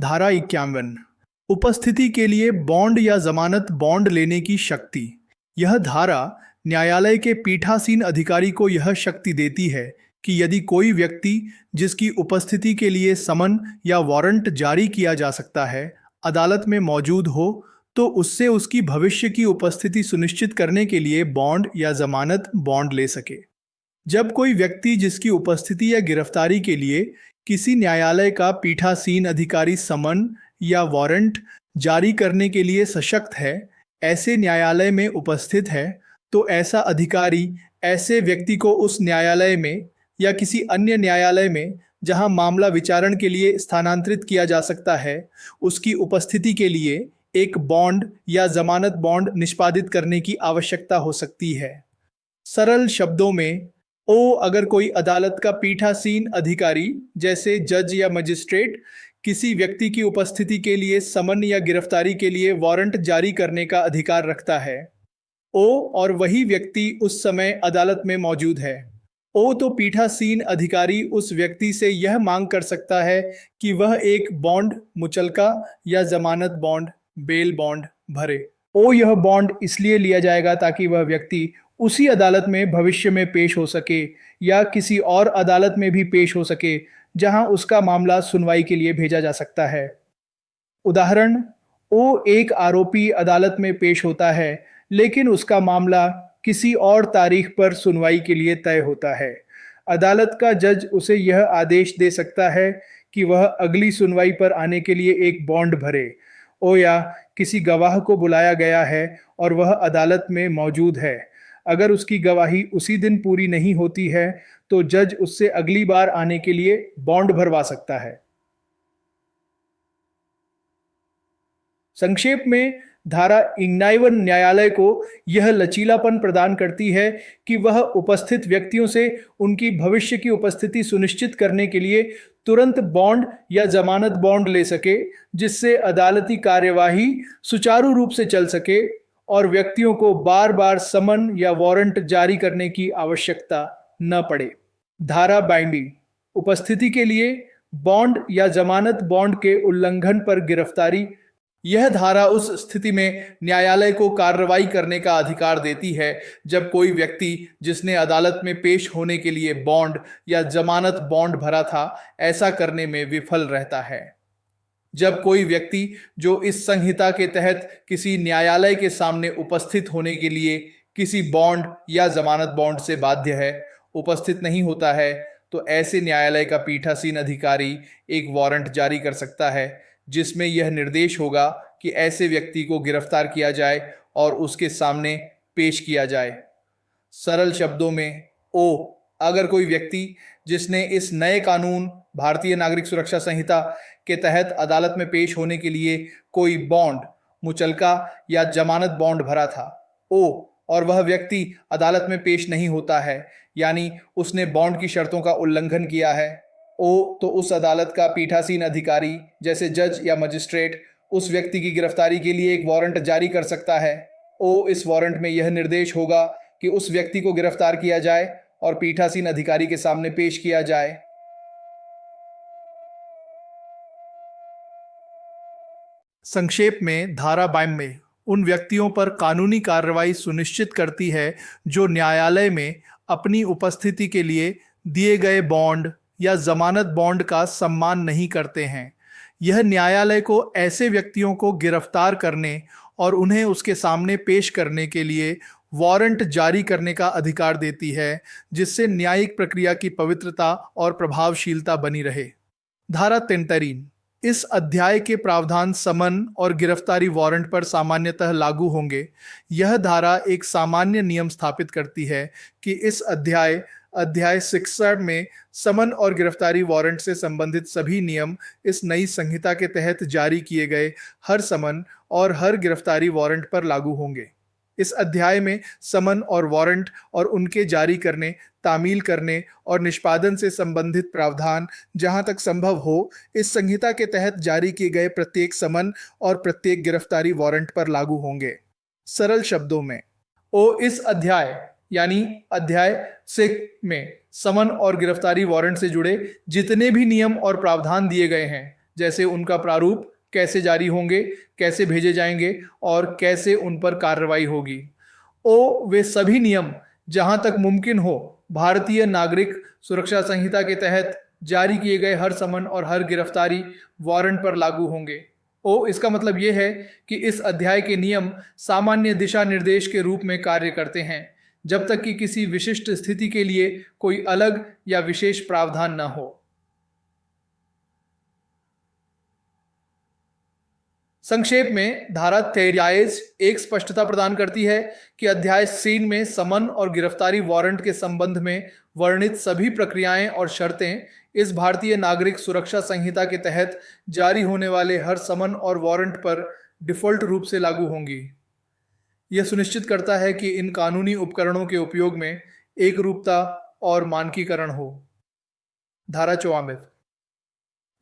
धारा 51 उपस्थिति के लिए बॉन्ड या जमानत बॉन्ड लेने की शक्ति। यह धारा न्यायालय के पीठासीन अधिकारी को यह शक्ति देती है कि यदि कोई व्यक्ति जिसकी उपस्थिति के लिए समन या वारंट जारी किया जा सकता है अदालत में मौजूद हो तो उससे उसकी भविष्य की उपस्थिति सुनिश्चित करने के लिए बॉन्ड या जमानत बॉन्ड ले सके। जब कोई व्यक्ति जिसकी उपस्थिति या गिरफ्तारी के लिए किसी न्यायालय का पीठासीन अधिकारी समन या वारंट जारी करने के लिए सशक्त है, ऐसे न्यायालय में उपस्थित है, तो ऐसा अधिकारी ऐसे व्यक्ति को उस न्यायालय में या किसी अन्य न्यायालय में जहां मामला विचारण के लिए स्थानांतरित किया जा सकता है, उसकी उपस्थिति के लिए एक बॉन्ड या जमानत बॉन्ड निष्पादित करने की आवश्यकता हो सकती है। सरल शब्दों में अगर कोई अदालत का पीठासीन अधिकारी जैसे जज या मजिस्ट्रेट किसी व्यक्ति की उपस्थिति के लिए समन या गिरफ्तारी के लिए वारंट जारी करने का अधिकार रखता है, और वही व्यक्ति उस समय अदालत में मौजूद है, तो पीठासीन अधिकारी उस व्यक्ति से यह मांग कर सकता है कि वह एक बॉन्ड मुचलका या जमानत बॉन्ड बेल बॉन्ड भरे। यह बॉन्ड इसलिए लिया जाएगा ताकि वह व्यक्ति उसी अदालत में भविष्य में पेश हो सके या किसी और अदालत में भी पेश हो सके जहां उसका मामला सुनवाई के लिए भेजा जा सकता है। उदाहरण, एक आरोपी अदालत में पेश होता है लेकिन उसका मामला किसी और तारीख पर सुनवाई के लिए तय होता है। अदालत का जज उसे यह आदेश दे सकता है कि वह अगली सुनवाई पर आने के लिए एक बॉन्ड भरे, या किसी गवाह को बुलाया गया है और वह अदालत में मौजूद है। अगर उसकी गवाही उसी दिन पूरी नहीं होती है तो जज उससे अगली बार आने के लिए बॉन्ड भरवा सकता है। संक्षेप में, धारा 51 न्यायालय को यह लचीलापन प्रदान करती है कि वह उपस्थित व्यक्तियों से उनकी भविष्य की उपस्थिति सुनिश्चित करने के लिए तुरंत बॉन्ड या जमानत बॉन्ड ले सके, जिससे अदालती कार्यवाही सुचारू रूप से चल सके और व्यक्तियों को बार बार समन या वारंट जारी करने की आवश्यकता न पड़े। धारा 52 उपस्थिति के लिए बॉन्ड या जमानत बॉन्ड के उल्लंघन पर गिरफ्तारी। यह धारा उस स्थिति में न्यायालय को कार्रवाई करने का अधिकार देती है जब कोई व्यक्ति जिसने अदालत में पेश होने के लिए बॉन्ड या जमानत बॉन्ड भरा था ऐसा करने में विफल रहता है। जब कोई व्यक्ति जो इस संहिता के तहत किसी न्यायालय के सामने उपस्थित होने के लिए किसी बॉन्ड या जमानत बॉन्ड से बाध्य है उपस्थित नहीं होता है, तो ऐसे न्यायालय का पीठासीन अधिकारी एक वारंट जारी कर सकता है जिसमें यह निर्देश होगा कि ऐसे व्यक्ति को गिरफ्तार किया जाए और उसके सामने पेश किया जाए। सरल शब्दों में, अगर कोई व्यक्ति जिसने इस नए कानून भारतीय नागरिक सुरक्षा संहिता के तहत अदालत में पेश होने के लिए कोई बॉन्ड, मुचलका या जमानत बॉन्ड भरा था, और वह व्यक्ति अदालत में पेश नहीं होता है, यानी उसने बॉन्ड की शर्तों का उल्लंघन किया है, तो उस अदालत का पीठासीन अधिकारी जैसे जज या मजिस्ट्रेट उस व्यक्ति की गिरफ्तारी के लिए एक वारंट जारी कर सकता है। इस वारंट में यह निर्देश होगा कि उस व्यक्ति को गिरफ्तार किया जाए और पीठासीन अधिकारी के सामने पेश किया जाए। संक्षेप में, धारा 52 में उन व्यक्तियों पर कानूनी कार्रवाई सुनिश्चित करती है जो न्यायालय में अपनी उपस्थिति के लिए दिए गए बॉन्ड या जमानत बॉन्ड का सम्मान नहीं करते हैं। यह न्यायालय को ऐसे व्यक्तियों को गिरफ्तार करने और उन्हें उसके सामने पेश करने के लिए वारंट जारी करने का अधिकार देती है, जिससे न्यायिक प्रक्रिया की पवित्रता और प्रभावशीलता बनी रहे। धारा 43 इस अध्याय के प्रावधान समन और गिरफ्तारी वारंट पर सामान्यतः लागू होंगे। यह धारा एक सामान्य नियम स्थापित करती है कि इस अध्याय 66 में समन और गिरफ्तारी वारंट से संबंधित सभी नियम इस नई संहिता के तहत जारी किए गए हर समन और हर गिरफ्तारी वारंट पर लागू होंगे। इस अध्याय में समन और वारंट और उनके जारी करने, तामील करने और निष्पादन से संबंधित प्रावधान जहां तक संभव हो इस संहिता के तहत जारी किए गए प्रत्येक समन और प्रत्येक गिरफ्तारी वारंट पर लागू होंगे। सरल शब्दों में, इस अध्याय यानी अध्याय 6 में समन और गिरफ्तारी वारंट से जुड़े जितने भी नियम और प्रावधान दिए गए हैं जैसे उनका प्रारूप, कैसे जारी होंगे, कैसे भेजे जाएंगे और कैसे उन पर कार्रवाई होगी। ओ वे सभी नियम जहां तक मुमकिन हो भारतीय नागरिक सुरक्षा संहिता के तहत जारी किए गए हर समन और हर गिरफ्तारी वारंट पर लागू होंगे। ओ इसका मतलब यह है कि इस अध्याय के नियम सामान्य दिशा निर्देश के रूप में कार्य करते हैं जब तक कि किसी विशिष्ट स्थिति के लिए कोई अलग या विशेष प्रावधान न हो। संक्षेप में धारा 23 एक स्पष्टता प्रदान करती है कि अध्याय 3 में समन और गिरफ्तारी वारंट के संबंध में वर्णित सभी प्रक्रियाएं और शर्तें इस भारतीय नागरिक सुरक्षा संहिता के तहत जारी होने वाले हर समन और वारंट पर डिफॉल्ट रूप से लागू होंगी। यह सुनिश्चित करता है कि इन कानूनी उपकरणों के उपयोग में एकरूपता और मानकीकरण हो। धारा 54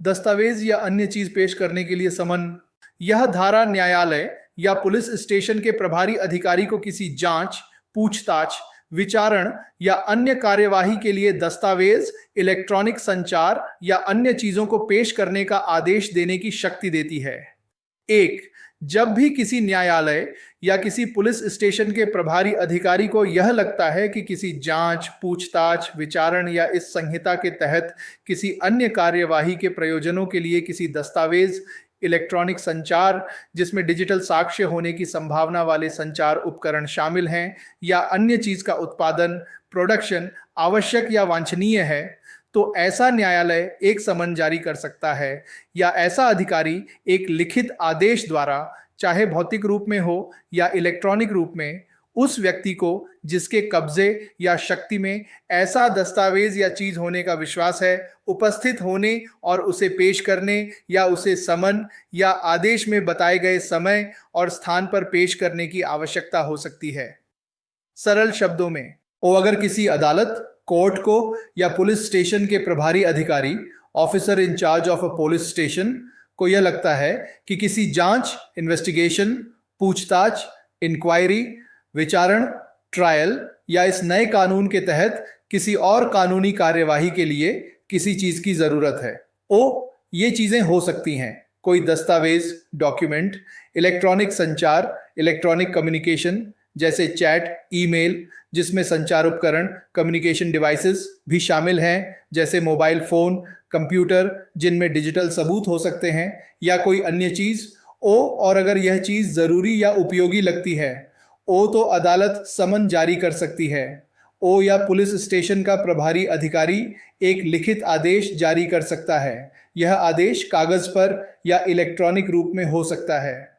दस्तावेज या अन्य चीज पेश करने के लिए समन। यह धारा न्यायालय या पुलिस स्टेशन के प्रभारी अधिकारी को किसी जांच, पूछताछ, विचारण या अन्य कार्यवाही के लिए दस्तावेज, इलेक्ट्रॉनिक संचार या अन्य चीजों को पेश करने का आदेश देने की शक्ति देती है। एक, जब भी किसी न्यायालय या किसी पुलिस स्टेशन के प्रभारी अधिकारी को यह लगता है कि किसी जांच, पूछताछ, विचारण या इस संहिता के तहत किसी अन्य कार्यवाही के प्रयोजनों के लिए किसी दस्तावेज, इलेक्ट्रॉनिक संचार जिसमें डिजिटल साक्ष्य होने की संभावना वाले संचार उपकरण शामिल हैं या अन्य चीज का उत्पादन, प्रोडक्शन आवश्यक या वांछनीय है, तो ऐसा न्यायालय एक समन जारी कर सकता है या ऐसा अधिकारी एक लिखित आदेश द्वारा, चाहे भौतिक रूप में हो या इलेक्ट्रॉनिक रूप में, उस व्यक्ति को जिसके कब्जे या शक्ति में ऐसा दस्तावेज या चीज होने का विश्वास है, उपस्थित होने और उसे पेश करने या उसे समन या आदेश में बताए गए समय और स्थान पर पेश करने की आवश्यकता हो सकती है। सरल शब्दों में, अगर किसी अदालत, कोर्ट को या पुलिस स्टेशन के प्रभारी अधिकारी, officer in charge of a police station को यह लगता है कि किसी जांच, इन्वेस्टिगेशन, पूछताछ, इंक्वायरी, विचारण, ट्रायल या इस नए कानून के तहत किसी और कानूनी कार्यवाही के लिए किसी चीज की जरूरत है। ये चीजें हो सकती हैं कोई दस्तावेज, डॉक्यूमेंट, इलेक्ट्रॉनिक संचार, इलेक्ट्रॉनिक कम्युनिकेशन जैसे चैट, ईमेल जिसमें संचार उपकरण, कम्युनिकेशन डिवाइसेस भी शामिल हैं जैसे मोबाइल फोन, कंप्यूटर जिनमें डिजिटल सबूत हो सकते हैं, या कोई अन्य चीज। और अगर यह चीज जरूरी या उपयोगी लगती है, तो अदालत समन जारी कर सकती है। या पुलिस स्टेशन का प्रभारी अधिकारी एक लिखित आदेश जारी कर सकता है। यह आदेश कागज पर या इलेक्ट्रॉनिक रूप में हो सकता है।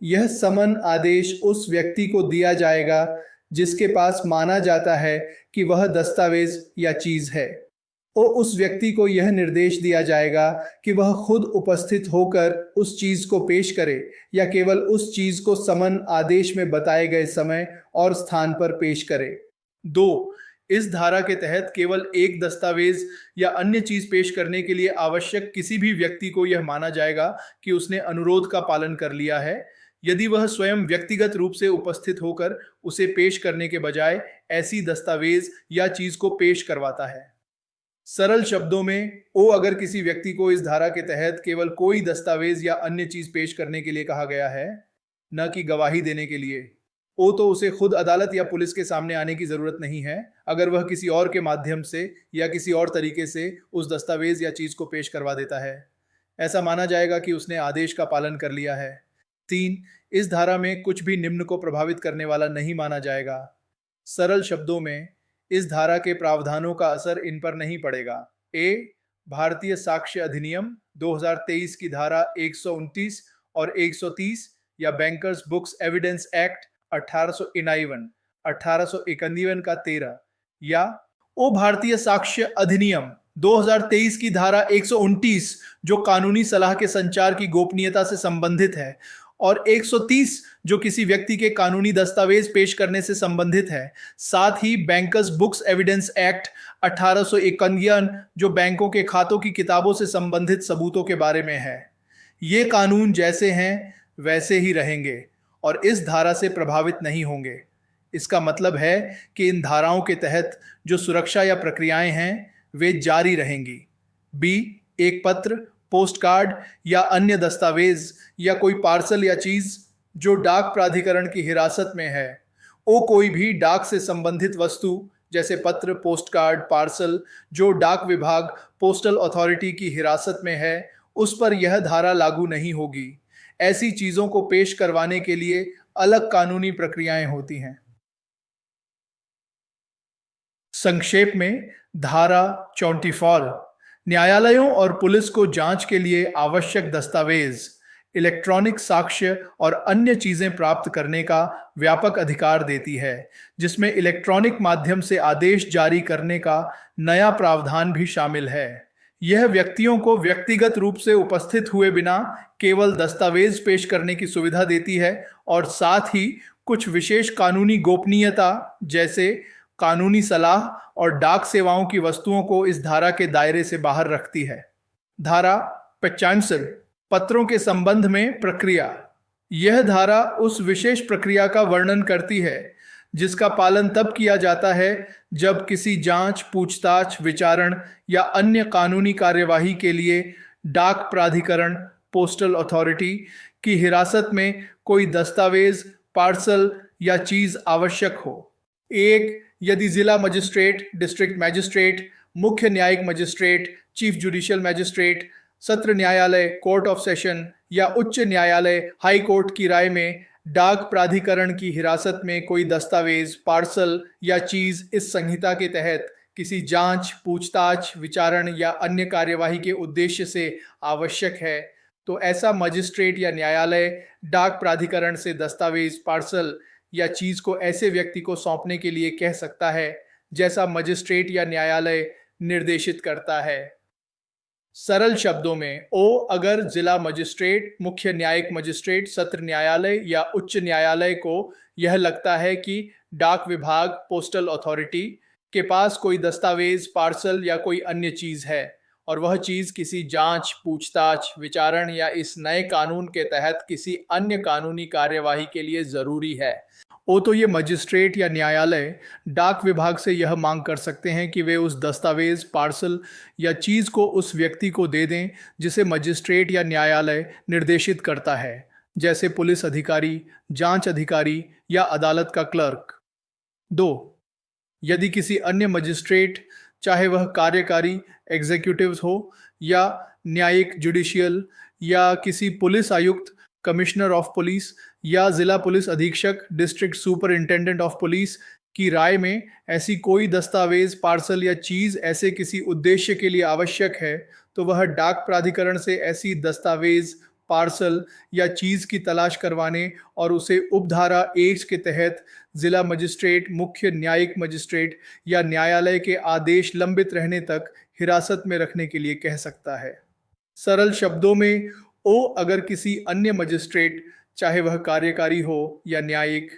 यह समन आदेश उस व्यक्ति को दिया जाएगा जिसके पास माना जाता है कि वह दस्तावेज या चीज है। उस व्यक्ति को यह निर्देश दिया जाएगा कि वह खुद उपस्थित होकर उस चीज को पेश करे या केवल उस चीज को समन आदेश में बताए गए समय और स्थान पर पेश करे। 2. इस धारा के तहत केवल एक दस्तावेज या अन्य चीज पेश करने के लिए आवश्यक किसी भी व्यक्ति को यह माना जाएगा कि उसने अनुरोध का पालन कर लिया है, यदि वह स्वयं व्यक्तिगत रूप से उपस्थित होकर उसे पेश करने के बजाय ऐसी दस्तावेज या चीज को पेश करवाता है। सरल शब्दों में, अगर किसी व्यक्ति को इस धारा के तहत केवल कोई दस्तावेज या अन्य चीज पेश करने के लिए कहा गया है, न कि गवाही देने के लिए, तो उसे खुद अदालत या पुलिस के सामने आने की जरूरत नहीं है अगर वह किसी और के माध्यम से या किसी और तरीके से उस दस्तावेज या चीज को पेश करवा देता है। ऐसा माना जाएगा कि उसने आदेश का पालन कर लिया है। 3. इस धारा में कुछ भी निम्न को प्रभावित करने वाला नहीं माना जाएगा। सरल शब्दों में, इस धारा के प्रावधानों का असर इन पर नहीं पड़ेगा। भारतीय साक्ष्य अधिनियम 2023 की धारा 129 और 130 या बैंकर्स बुक्स एविडेंस एक्ट 1891 का 13, या भारतीय साक्ष्य अधिनियम 2023 की धारा 129 जो कानूनी सलाह के संचार की गोपनीयता से संबंधित है, और 130 जो किसी व्यक्ति के कानूनी दस्तावेज पेश करने से संबंधित है। साथ ही बैंकर्स बुक्स एविडेंस एक्ट 1851 जो बैंकों के खातों की किताबों से संबंधित सबूतों के बारे में है। ये कानून जैसे हैं वैसे ही रहेंगे और इस धारा से प्रभावित नहीं होंगे। इसका मतलब है कि इन धाराओं के तहत जो सुरक्षा या प्रक्रियाएं हैं वे जारी रहेंगी। एक पत्र पोस्ट कार्ड या अन्य दस्तावेज या कोई पार्सल या चीज जो डाक प्राधिकरण की हिरासत में है। ओ कोई भी डाक से संबंधित वस्तु जैसे पत्र, पोस्ट कार्ड, पार्सल जो डाक विभाग, पोस्टल अथॉरिटी की हिरासत में है, उस पर यह धारा लागू नहीं होगी। ऐसी चीजों को पेश करवाने के लिए अलग कानूनी प्रक्रियाएं होती हैं। संक्षेप में, धारा 34 न्यायालयों और पुलिस को जांच के लिए आवश्यक दस्तावेज, इलेक्ट्रॉनिक साक्ष्य और अन्य चीजें प्राप्त करने का व्यापक अधिकार देती है, जिसमें इलेक्ट्रॉनिक माध्यम से आदेश जारी करने का नया प्रावधान भी शामिल है। यह व्यक्तियों को व्यक्तिगत रूप से उपस्थित हुए बिना केवल दस्तावेज पेश करने की सुविधा देती है और साथ ही कुछ विशेष कानूनी गोपनीयता जैसे कानूनी सलाह और डाक सेवाओं की वस्तुओं को इस धारा के दायरे से बाहर रखती है। धारा 95 पत्रों के संबंध में प्रक्रिया। यह धारा उस विशेष प्रक्रिया का वर्णन करती है जिसका पालन तब किया जाता है जब किसी जांच, पूछताछ, विचारण या अन्य कानूनी कार्यवाही के लिए डाक प्राधिकरण, पोस्टल अथॉरिटी की हिरासत में कोई दस्तावेज, पार्सल या चीज आवश्यक हो। 1. यदि जिला मजिस्ट्रेट, डिस्ट्रिक्ट मजिस्ट्रेट, मुख्य न्यायिक मजिस्ट्रेट, चीफ जुडिशियल मजिस्ट्रेट, सत्र न्यायालय, कोर्ट ऑफ सेशन या उच्च न्यायालय, हाई कोर्ट की राय में डाक प्राधिकरण की हिरासत में कोई दस्तावेज, पार्सल या चीज इस संहिता के तहत किसी जांच, पूछताछ, विचारण या अन्य कार्यवाही के उद्देश्य से आवश्यक है, तो ऐसा मजिस्ट्रेट या न्यायालय डाक प्राधिकरण से दस्तावेज, पार्सल या चीज को ऐसे व्यक्ति को सौंपने के लिए कह सकता है जैसा मजिस्ट्रेट या न्यायालय निर्देशित करता है। सरल शब्दों में, अगर जिला मजिस्ट्रेट, मुख्य न्यायिक मजिस्ट्रेट, सत्र न्यायालय या उच्च न्यायालय को यह लगता है कि डाक विभाग, पोस्टल अथॉरिटी के पास कोई दस्तावेज, पार्सल या कोई अन्य चीज है और वह चीज किसी जांच, पूछताछ, विचारण या इस नए कानून के तहत किसी अन्य कानूनी कार्यवाही के लिए जरूरी है, तो ये मजिस्ट्रेट या न्यायालय डाक विभाग से यह मांग कर सकते हैं कि वे उस दस्तावेज, पार्सल या चीज को उस व्यक्ति को दे दें जिसे मजिस्ट्रेट या न्यायालय निर्देशित करता है, जैसे पुलिस अधिकारी, जांच अधिकारी या अदालत का क्लर्क। 2. यदि किसी अन्य मजिस्ट्रेट, चाहे वह कार्यकारी एग्जीक्यूटिव्स हो या न्यायिक जुडिशियल या किसी पुलिस आयुक्त, कमिश्नर ऑफ पुलिस या जिला पुलिस अधीक्षक, डिस्ट्रिक्ट सुपरिंटेंडेंट ऑफ पुलिस की राय में ऐसी कोई दस्तावेज, पार्सल या चीज ऐसे किसी उद्देश्य के लिए आवश्यक है, तो वह डाक प्राधिकरण से ऐसी दस्तावेज, पार्सल या चीज की तलाश करवाने और उसे उपधारा 1 के तहत जिला मजिस्ट्रेट, मुख्य न्यायिक मजिस्ट्रेट या न्यायालय के आदेश लंबित रहने तक हिरासत में रखने के लिए कह सकता है। सरल शब्दों में, अगर किसी अन्य मजिस्ट्रेट, चाहे वह कार्यकारी हो या न्यायिक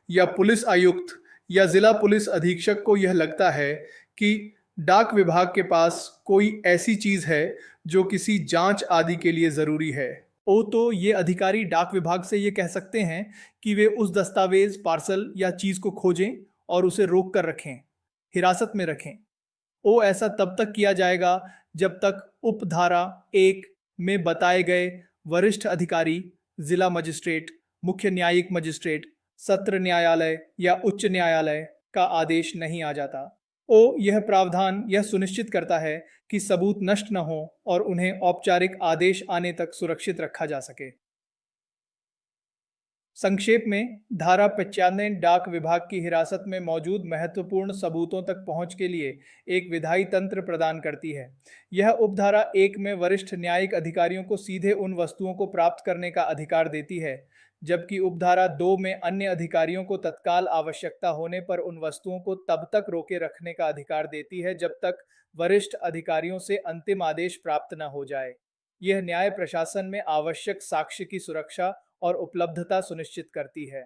या पुलिस आयुक्त या जिला पुलिस अधीक्षक को यह लगता है कि डाक विभाग के पास कोई ऐसी चीज है जो किसी जांच आदि के लिए जरूरी है, तो ये अधिकारी डाक विभाग से ये कह सकते हैं कि वे उस दस्तावेज, पार्सल या चीज को खोजें और उसे रोक कर रखें, हिरासत में रखें। ऐसा तब तक किया जाएगा जब तक उपधारा 1 में बताए गए वरिष्ठ अधिकारी, जिला मजिस्ट्रेट, मुख्य न्यायिक मजिस्ट्रेट, सत्र न्यायालय या उच्च न्यायालय का आदेश नहीं आ जाता। यह प्रावधान यह सुनिश्चित करता है कि सबूत नष्ट न हो और उन्हें औपचारिक आदेश आने तक सुरक्षित रखा जा सके। संक्षेप में, धारा 95 डाक विभाग की हिरासत में मौजूद महत्वपूर्ण सबूतों तक पहुंच के लिए एक विधायी तंत्र प्रदान करती है। यह उपधारा 1 में वरिष्ठ न्यायिक अधिकारियों को सीधे उन वस्तुओं को प्राप्त करने का अधिकार देती है, जबकि उपधारा 2 में अन्य अधिकारियों को तत्काल आवश्यकता होने पर उन वस्तुओं को तब तक रोके रखने का अधिकार देती है जब तक वरिष्ठ अधिकारियों से अंतिम आदेश प्राप्त न हो जाए। यह न्याय प्रशासन में आवश्यक साक्ष्य की सुरक्षा और उपलब्धता सुनिश्चित करती है।